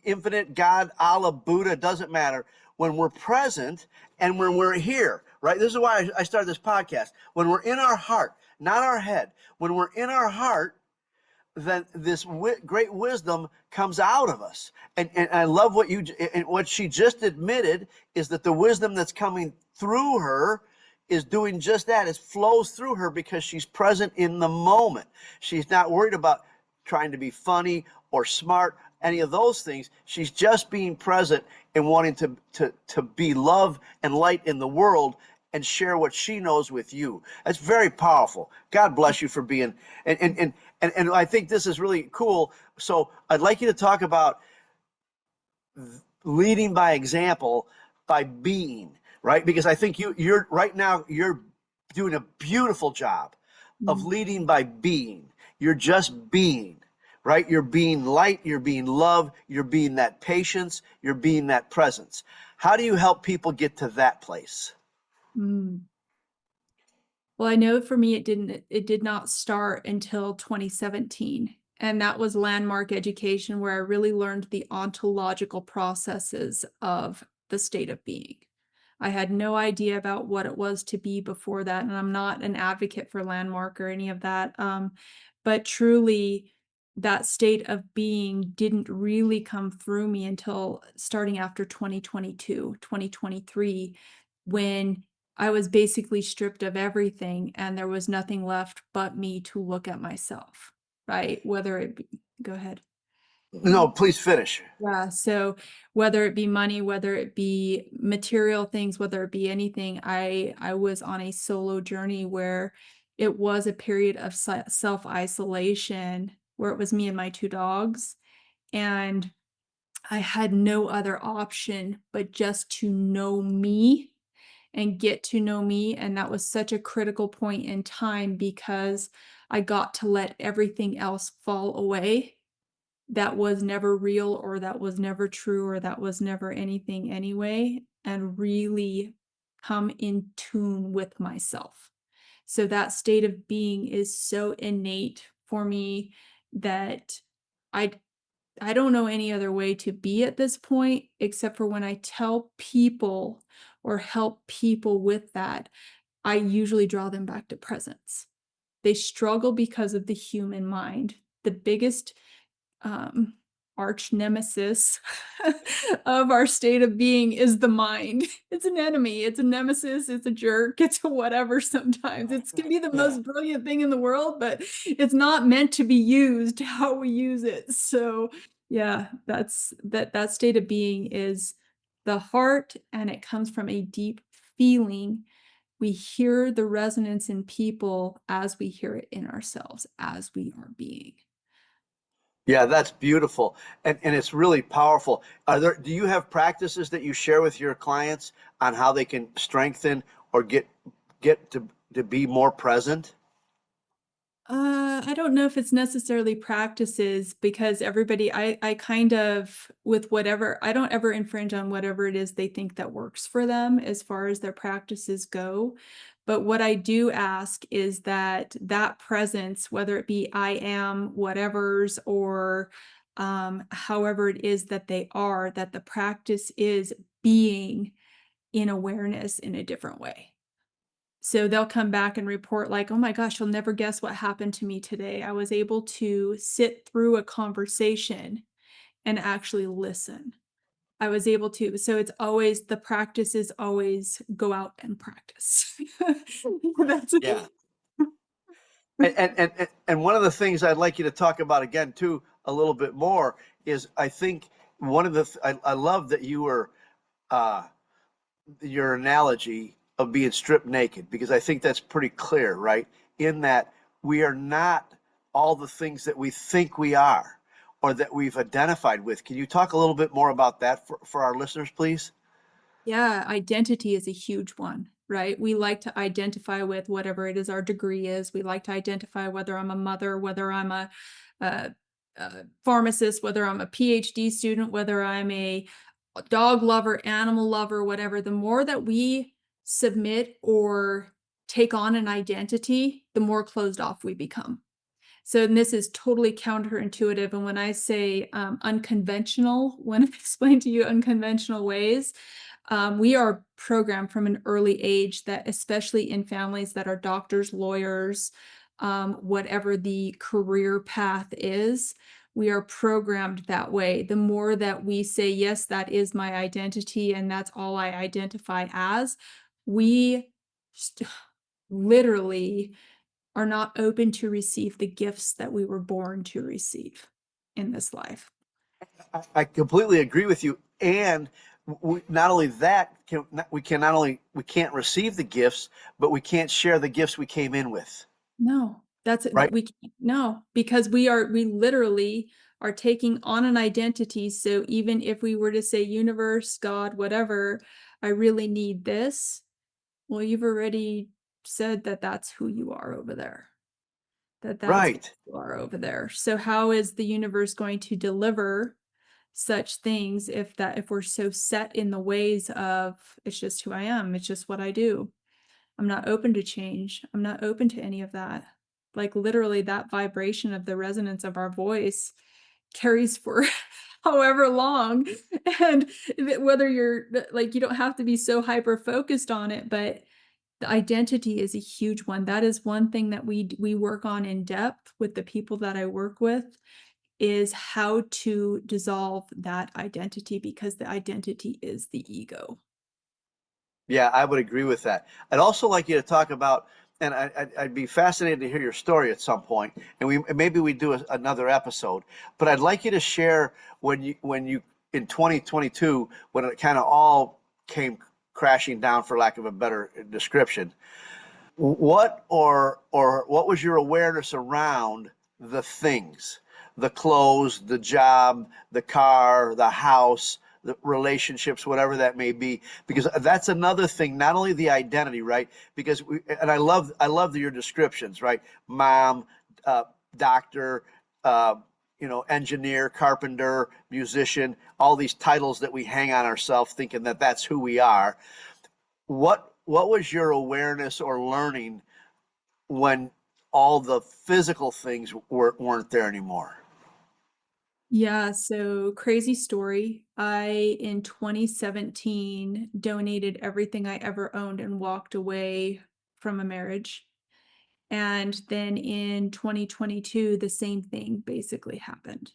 infinite, God, Allah, Buddha, doesn't matter. When we're present and when we're here, right? This is why I started this podcast. When we're in our heart, not our head, when we're in our heart, then this great wisdom comes out of us. And I love what she just admitted is that the wisdom that's coming through her is doing just that. It flows through her because she's present in the moment. She's not worried about trying to be funny or smart, any of those things. She's just being present and wanting to be love and light in the world and share what she knows with you. That's very powerful. God bless you for being, and I think this is really cool. So I'd like you to talk about leading by example, by being, right? Because I think you're right now, you're doing a beautiful job of leading by being. You're just being, right? You're being light, you're being love, you're being that patience, you're being that presence. How do you help people get to that place? Mm. Well, I know for me, it did not start until 2017. And that was landmark education, where I really learned the ontological processes of the state of being. I had no idea about what it was to be before that. And I'm not an advocate for landmark or any of that. But truly, that state of being didn't really come through me until starting after 2022, 2023, when I was basically stripped of everything and there was nothing left but me to look at myself, right? Whether it be, go ahead. No, please finish. Yeah. So whether it be money, whether it be material things, whether it be anything, I was on a solo journey where it was a period of self-isolation, where it was me and my two dogs. And I had no other option but just to know me and get to know me. And that was such a critical point in time, because I got to let everything else fall away that was never real, or that was never true, or that was never anything anyway, and really come in tune with myself. So that state of being is so innate for me that I I don't know any other way to be at this point, except for when I tell people or help people with that, I usually draw them back to presence. They struggle because of the human mind. The biggest um, arch nemesis of our state of being is the mind. It's an enemy, it's a nemesis, it's a jerk, it's a whatever sometimes. It can be the most brilliant thing in the world, but it's not meant to be used how we use it. So yeah, that state of being is the heart, and it comes from a deep feeling. We hear the resonance in people as we hear it in ourselves, as we are being. Yeah, that's beautiful. And it's really powerful. Do you have practices that you share with your clients on how they can strengthen or get to be more present? I don't know if it's necessarily practices, because I kind of, with whatever, I don't ever infringe on whatever it is they think that works for them as far as their practices go. But what I do ask is that presence, whether it be I am whatever's, or however it is that they are, that the practice is being in awareness in a different way. So they'll come back and report like, oh my gosh, you'll never guess what happened to me today. I was able to sit through a conversation and actually listen. I was able to. So it's always, the practice is always go out and practice. That's Yeah. And one of the things I'd like you to talk about again too a little bit more is, I think one of the I love that you were your analogy of being stripped naked, because I think that's pretty clear, right? In that we are not all the things that we think we are or that we've identified with. Can you talk a little bit more about that for our listeners, please? Yeah, identity is a huge one, right? We like to identify with whatever it is our degree is. We like to identify whether I'm a mother, whether I'm a, a pharmacist, whether I'm a PhD student, whether I'm a dog lover, animal lover, whatever. The more that we submit or take on an identity, the more closed off we become. So, and this is totally counterintuitive. And when I say unconventional, when I explain to you unconventional ways, we are programmed from an early age that, especially in families that are doctors, lawyers, whatever the career path is, we are programmed that way. The more that we say, yes, that is my identity and that's all I identify as, we literally are not open to receive the gifts that we were born to receive in this life. I completely agree with you. And not only that, we can't receive the gifts, but we can't share the gifts we came in with. No, that's Right. we can't, no, because we literally are taking on an identity. So even if we were to say universe, God, whatever, I really need this. Well, you've already said that that's who you are over there. That's what Right. you are over there. So how is the universe going to deliver such things if we're so set in the ways of, it's just who I am, it's just what I do. I'm not open to change. I'm not open to any of that. Like literally that vibration of the resonance of our voice carries for however long. And whether you're like, you don't have to be so hyper focused on it, but the identity is a huge one. That is one thing that we work on in depth with the people that I work with, is how to dissolve that identity, because the identity is the ego. Yeah, I would agree with that. I'd also like you to talk about, and I'd be fascinated to hear your story at some point, and maybe we do another episode. But I'd like you to share when you in 2022, when it kind of all came crashing down, for lack of a better description. What what was your awareness around the things, the clothes, the job, the car, the house, the relationships, whatever that may be? Because that's another thing, not only the identity, right? Because I love your descriptions, right? Mom, doctor, engineer, carpenter, musician, all these titles that we hang on ourselves thinking that that's who we are. What was your awareness or learning when all the physical things weren't there anymore? Yeah, so crazy story. I, in 2017, donated everything I ever owned and walked away from a marriage. And then in 2022, the same thing basically happened.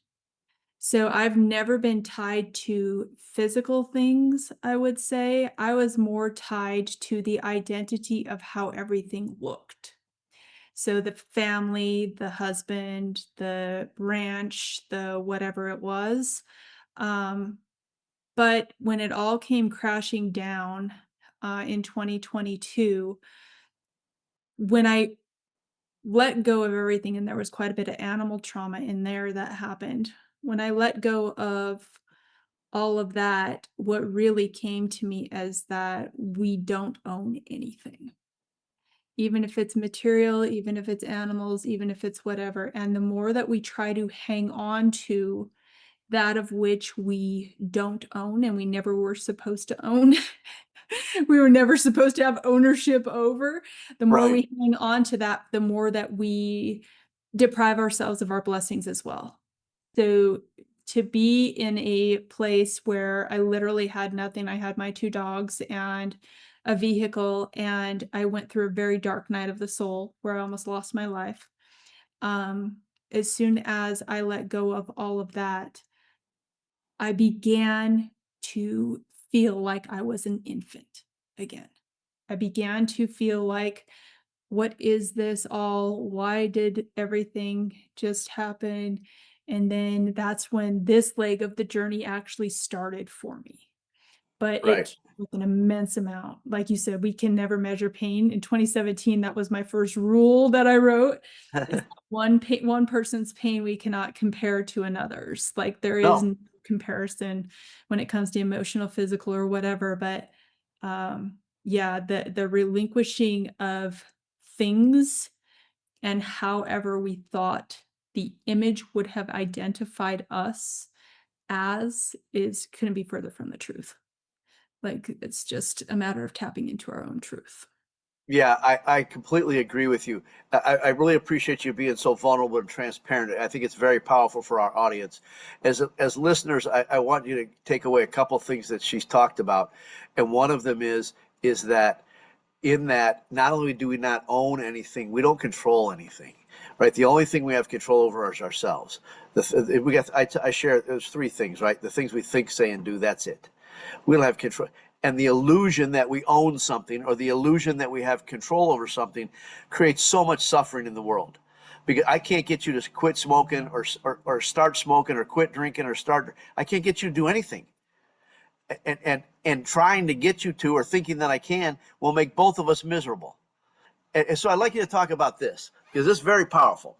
So I've never been tied to physical things, I would say. I was more tied to the identity of how everything looked. So the family, the husband, the ranch, the whatever it was. But when it all came crashing down in 2022, when I let go of everything, and there was quite a bit of animal trauma in there that happened. When I let go of all of that, what really came to me is that we don't own anything. Even if it's material, even if it's animals, even if it's whatever. And the more that we try to hang on to that of which we don't own and we never were supposed to own, we were never supposed to have ownership over, the more Right. we hang on to that, the more that we deprive ourselves of our blessings as well. So to be in a place where I literally had nothing, I had my 2 dogs and a vehicle, and I went through a very dark night of the soul where I almost lost my life. As soon as I let go of all of that, I began to feel like I was an infant again. I began to feel like, what is this all? Why did everything just happen? And then that's when this leg of the journey actually started for me. But it Right. came with an immense amount. Like you said, we can never measure pain. In 2017, that was my first rule that I wrote. Is one person's pain we cannot compare to another's. Like there is No. no comparison when it comes to emotional, physical, or whatever. But yeah, the relinquishing of things and however we thought the image would have identified us as couldn't be further from the truth. Like, it's just a matter of tapping into our own truth. Yeah, I completely agree with you. I really appreciate you being so vulnerable and transparent. I think it's very powerful for our audience. As listeners, I want you to take away a couple things that she's talked about. And one of them is that in that not only do we not own anything, we don't control anything, right? The only thing we have control over is ourselves. I share, there's three things, right? The things we think, say, and do, that's it. We don't have control. And the illusion that we own something, or the illusion that we have control over something, creates so much suffering in the world. Because I can't get you to quit smoking or start smoking or quit drinking I can't get you to do anything. And trying to get you to, or thinking that I can, will make both of us miserable. And so I'd like you to talk about this, because this is very powerful.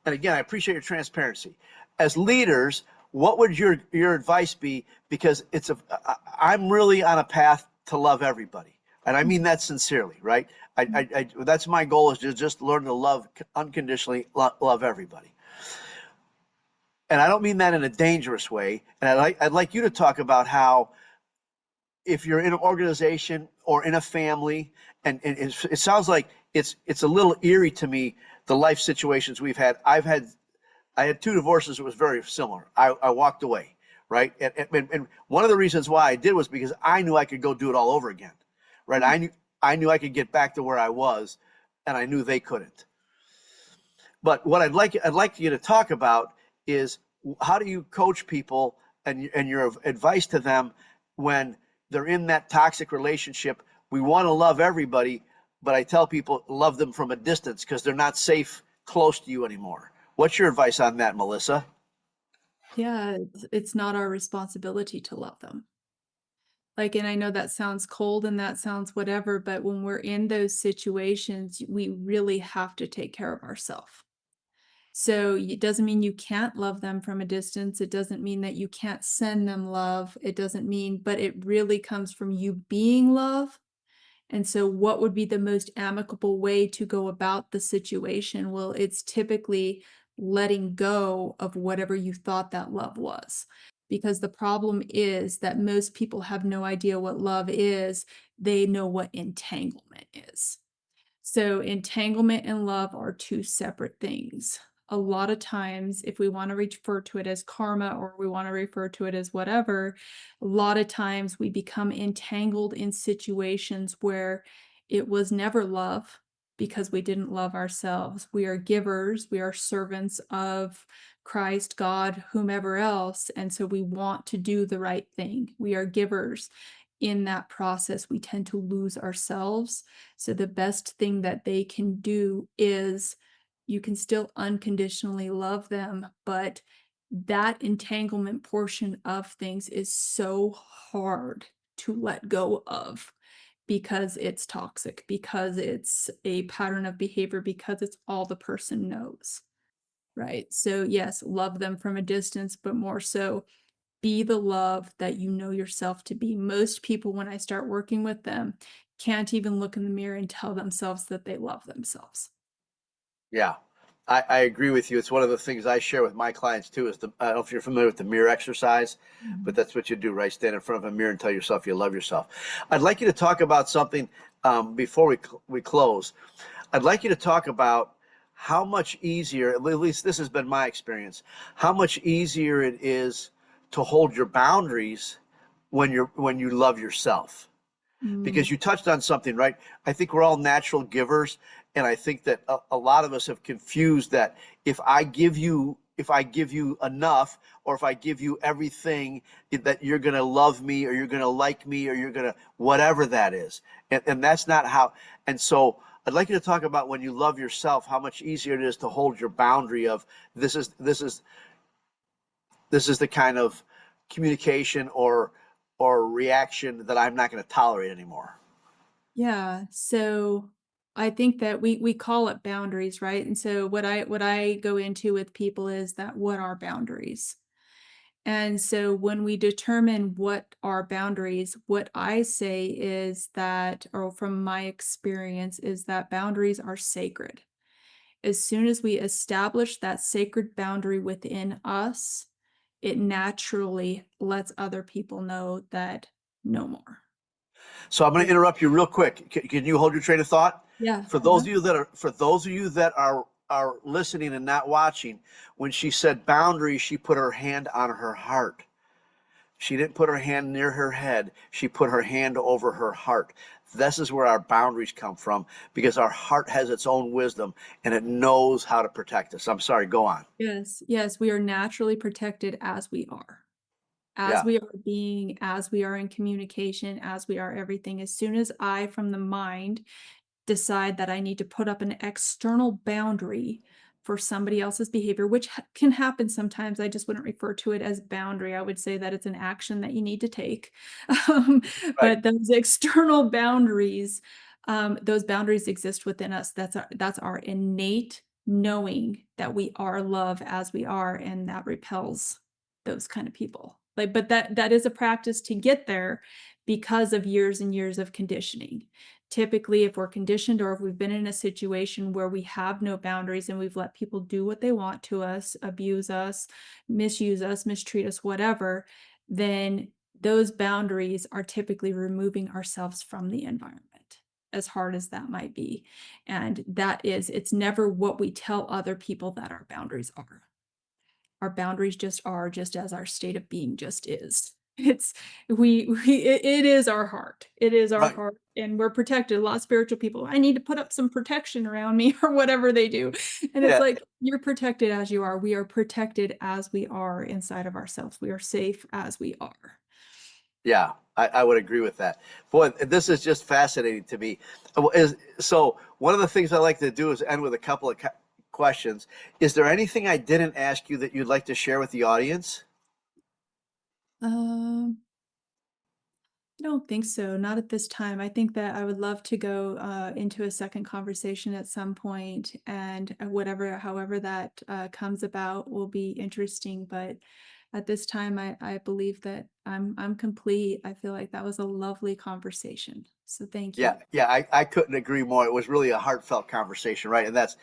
And again, I appreciate your transparency. As leaders, what would your advice be? Because I'm really on a path to love everybody. And I mean that sincerely, right? That's my goal, is to just learn to love unconditionally, love everybody. And I don't mean that in a dangerous way. And I'd like you to talk about how, if you're in an organization or in a family, and it sounds like it's a little eerie to me, the life situations we've had. I had 2 divorces that was very similar. I walked away, right? And one of the reasons why I did was because I knew I could go do it all over again, right? I knew I could get back to where I was, and I knew they couldn't. But what I'd like you to talk about is, how do you coach people and your advice to them when they're in that toxic relationship? We want to love everybody, but I tell people, love them from a distance, because they're not safe close to you anymore. What's your advice on that, Melissa? Yeah, it's not our responsibility to love them. Like, and I know that sounds cold and that sounds whatever, but when we're in those situations, we really have to take care of ourselves. So it doesn't mean you can't love them from a distance. It doesn't mean that you can't send them love. It doesn't mean, but it really comes from you being love. And so what would be the most amicable way to go about the situation? Well, it's typically letting go of whatever you thought that love was. Because the problem is that most people have no idea what love is. They know what entanglement is. So entanglement and love are 2 separate things. A lot of times, if we want to refer to it as karma, or we want to refer to it as whatever, a lot of times we become entangled in situations where it was never love, because we didn't love ourselves. We are givers, we are servants of Christ, God, whomever else. And so we want to do the right thing. We are givers. In that process, we tend to lose ourselves. So the best thing that they can do is, you can still unconditionally love them, but that entanglement portion of things is so hard to let go of, because it's toxic, because it's a pattern of behavior, because it's all the person knows, right? So yes, love them from a distance, but more so, be the love that you know yourself to be. Most people, when I start working with them, can't even look in the mirror and tell themselves that they love themselves. Yeah, I agree with you. It's one of the things I share with my clients too, is I don't know if you're familiar with the mirror exercise, but that's what you do, right? Stand in front of a mirror and tell yourself you love yourself. I'd like you to talk about something before we close. I'd like you to talk about how much easier, at least this has been my experience, how much easier it is to hold your boundaries when you love yourself. Because you touched on something, right? I think we're all natural givers. And I think that a lot of us have confused that if I give you if I give you enough, or if I give you everything, that you're going to love me, or you're going to like me, or you're going to whatever that is. And that's not how. And so I'd like you to talk about when you love yourself, how much easier it is to hold your boundary of this is the kind of communication or reaction that I'm not going to tolerate anymore. Yeah. So I think that we call it boundaries, right? And so what I go into with people is that what are boundaries? And so when we determine what are boundaries, what I say is that, or from my experience, is that boundaries are sacred. As soon as we establish that sacred boundary within us, it naturally lets other people know that no more. So I'm going to interrupt you real quick. Can you hold your train of thought? Yeah. For those of you that are listening and not watching, when she said boundaries, she put her hand on her heart. She didn't put her hand near her head. She put her hand over her heart. This is where our boundaries come from, because our heart has its own wisdom and it knows how to protect us. I'm sorry, go on. Yes, yes, we are naturally protected as we are. As Yeah. we are being, as we are in communication, as we are everything. As soon as I, from the mind, decide that I need to put up an external boundary for somebody else's behavior, which can happen sometimes. I just wouldn't refer to it as boundary. I would say that it's an action that you need to take. Um, Right. But those external boundaries, those boundaries exist within us. That's our innate knowing that we are love as we are, and that repels those kind of people. Like, but that is a practice to get there because of years and years of conditioning. Typically, if we're conditioned, or if we've been in a situation where we have no boundaries and we've let people do what they want to us, abuse us, misuse us, mistreat us, whatever, then those boundaries are typically removing ourselves from the environment, as hard as that might be. And it's never what we tell other people that our boundaries are. Our boundaries just are, just as our state of being just is. It is our heart. It is our Right. heart, and we're protected. A lot of spiritual people, I need to put up some protection around me, or whatever they do. And it's Yeah. like, you're protected as you are. We are protected as we are inside of ourselves. We are safe as we are. Yeah, I would agree with that. Boy, this is just fascinating to me. So one of the things I like to do is end with a couple of questions. Is there anything I didn't ask you that you'd like to share with the audience? Um, I don't think so. Not at this time. I think that I would love to go into a second conversation at some point, and however that comes about will be interesting. But at this time, I believe that I'm complete. I feel like that was a lovely conversation. So thank you. Yeah, I couldn't agree more. It was really a heartfelt conversation, right? And that's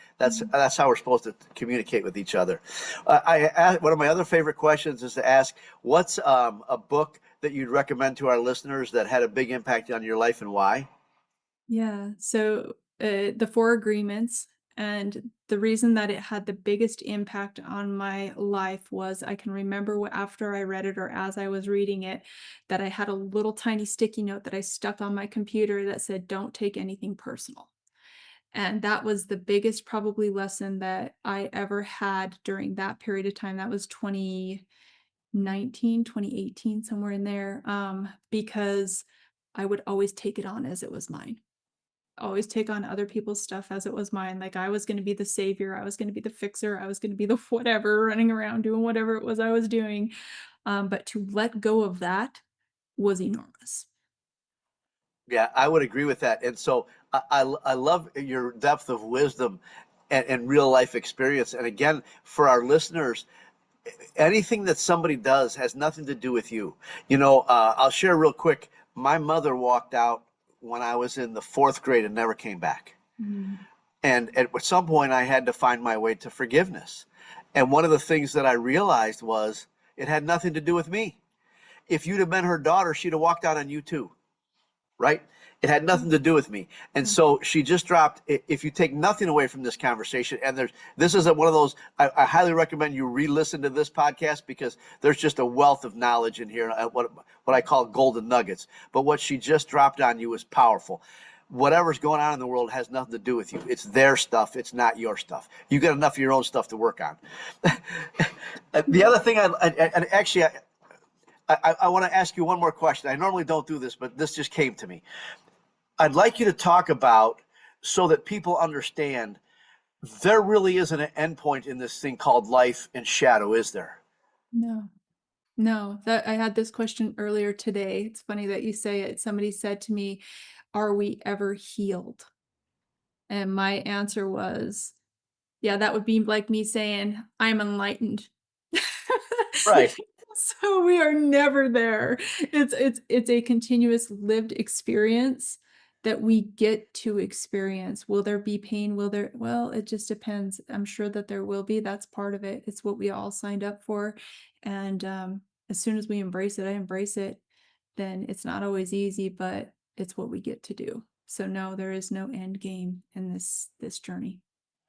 how we're supposed to communicate with each other. One of my other favorite questions is to ask, what's a book that you'd recommend to our listeners that had a big impact on your life, and why? Yeah. So the Four Agreements, and the reason that it had the biggest impact on my life was I can remember after I read it, or as I was reading it, that I had a little tiny sticky note that I stuck on my computer that said, "Don't take anything personal." And that was the biggest probably lesson that I ever had during that period of time. That was 2019, 2018, somewhere in there. Because I would always take it on as it was mine. Always take on other people's stuff as it was mine. Like, I was going to be the savior. I was going to be the fixer. I was going to be the whatever, running around doing whatever it was I was doing. But to let go of that was enormous. Yeah, I would agree with that. And so I love your depth of wisdom and real life experience. And again, for our listeners, anything that somebody does has nothing to do with you. I'll share real quick. My mother walked out when I was in the 4th grade and never came back. Mm. And at some point, I had to find my way to forgiveness. And one of the things that I realized was it had nothing to do with me. If you'd have been her daughter, she'd have walked out on you too. Right? It had nothing to do with me. And so she just dropped, if you take nothing away from this conversation, and this isn't one of those, I highly recommend you re-listen to this podcast, because there's just a wealth of knowledge in here, what I call golden nuggets. But what she just dropped on you is powerful. whatever's going on in the world has nothing to do with you. It's their stuff. It's not your stuff. You got enough of your own stuff to work on. The other thing, I want to ask you one more question. I normally don't do this, but this just came to me. I'd like you to talk about, so that people understand, there really isn't an endpoint in this thing called life and shadow, is there? No, that I had this question earlier today. It's funny that you say it. Somebody said to me, "Are we ever healed?" And my answer was, yeah, that would be like me saying, "I'm enlightened." Right. So we are never there. It's a continuous lived experience that we get to experience. Will there be pain? Well, it just depends. I'm sure that there will be. That's part of it. It's what we all signed up for. And as soon as we embrace it, I embrace it, then it's not always easy, but it's what we get to do. So no, there is no end game in this journey.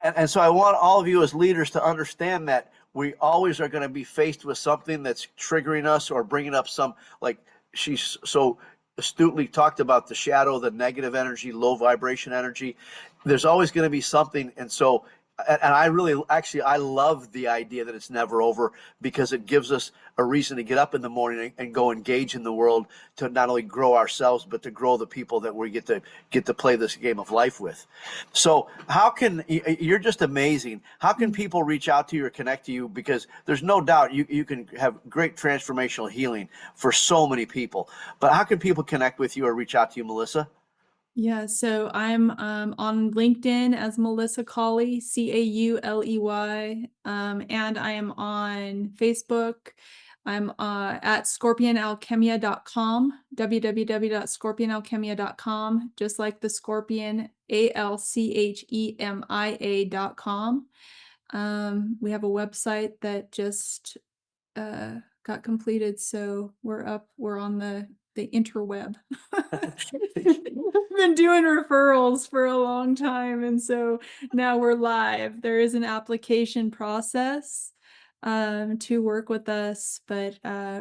And so I want all of you as leaders to understand that we always are going to be faced with something that's triggering us or bringing up some, like she's so astutely talked about, the shadow, the negative energy, low vibration energy. There's always going to be something. And so, and I really, actually, I love the idea that it's never over, because it gives us a reason to get up in the morning and go engage in the world, to not only grow ourselves, but to grow the people that we get to play this game of life with. So how can, you're just amazing. How can people reach out to you or connect to you? Because there's no doubt you can have great transformational healing for so many people, but how can people connect with you or reach out to you, Melissa? Yeah, so I'm on LinkedIn as Melissa Cauley, Cauley, and I am on Facebook. I'm at scorpionalchemia.com, www.scorpionalchemia.com, just like the scorpion, ALCHEMIA.com. We have a website that just got completed, so we're on the interweb. Been doing referrals for a long time, and so now we're live. There is an application process to work with us, but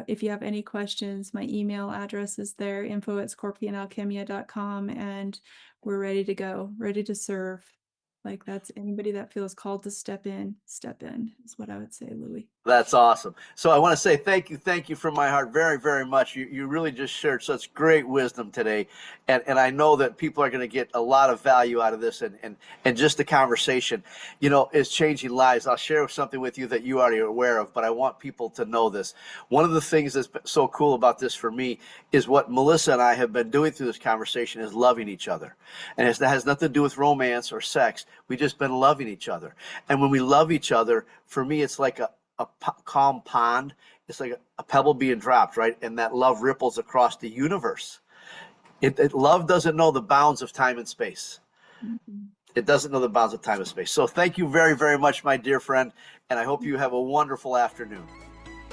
if you have any questions, my email address is there, info@scorpionalchemia.com, and we're ready to go, ready to serve. Like, that's anybody that feels called to step in is what I would say, Louie. That's awesome. So I want to say thank you from my heart very, very much. You really just shared such great wisdom today. And I know that people are going to get a lot of value out of this, and just the conversation, is changing lives. I'll share something with you that you already are aware of, but I want people to know this. One of the things that's been so cool about this for me is what Melissa and I have been doing through this conversation is loving each other. And that has nothing to do with romance or sex. We've just been loving each other. And when we love each other, for me, it's like a calm pond. It's like a pebble being dropped, right? And that love ripples across the universe. Love doesn't know the bounds of time and space. Mm-hmm. It doesn't know the bounds of time and space. So thank you very, very much, my dear friend. And I hope you have a wonderful afternoon.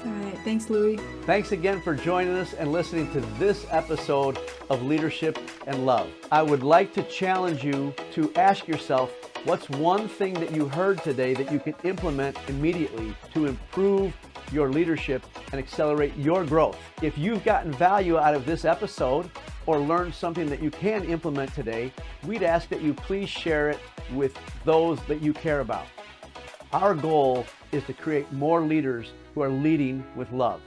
All right. Thanks, Louie. Thanks again for joining us and listening to this episode of Leadership and Love. I would like to challenge you to ask yourself, what's one thing that you heard today that you can implement immediately to improve your leadership and accelerate your growth? If you've gotten value out of this episode or learned something that you can implement today, we'd ask that you please share it with those that you care about. Our goal is to create more leaders who are leading with love.